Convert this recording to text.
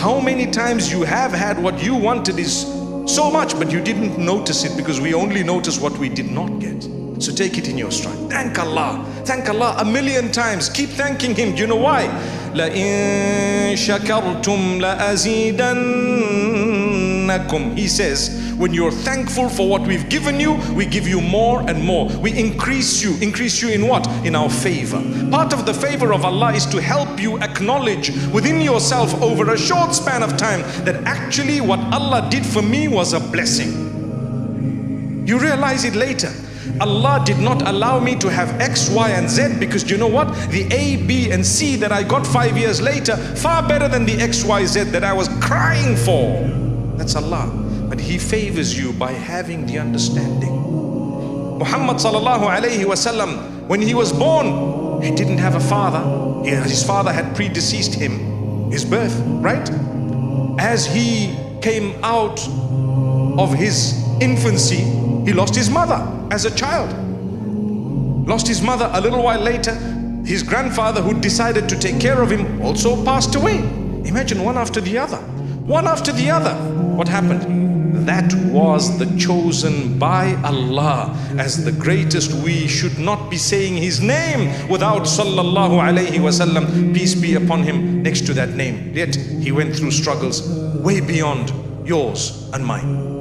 How many times you have had what you wanted is so much, but you didn't notice it because we only notice what we did not get. So take it in your stride. Thank Allah. Thank Allah 1,000,000 times. Keep thanking Him. Do you know why? لَإِن شَكَرْتُمْ لَأَزِيدَنَّكُمْ. He says, when you're thankful for what we've given you, we give you more and more. We increase you. Increase you in what? In our favor. Part of the favor of Allah is to help you acknowledge within yourself over a short span of time that actually what Allah did for me was a blessing. You realize it later. Allah did not allow me to have X, Y, and Z because you know what? The A, B, and C that I got 5 years later, far better than the X, Y, Z that I was crying for. That's Allah. But He favors you by having the understanding. Muhammad sallallahu alayhi wasallam, when he was born, he didn't have a father. His father had predeceased him, his birth, right? As he came out of his infancy, he lost his mother as a child. Lost his mother a little while later. His grandfather, who decided to take care of him, also passed away. Imagine, one after the other. One after the other. What happened? That was the chosen by Allah as the greatest. We should not be saying His name without sallallahu alayhi wasallam, peace be upon Him, next to that name. Yet He went through struggles way beyond yours and mine.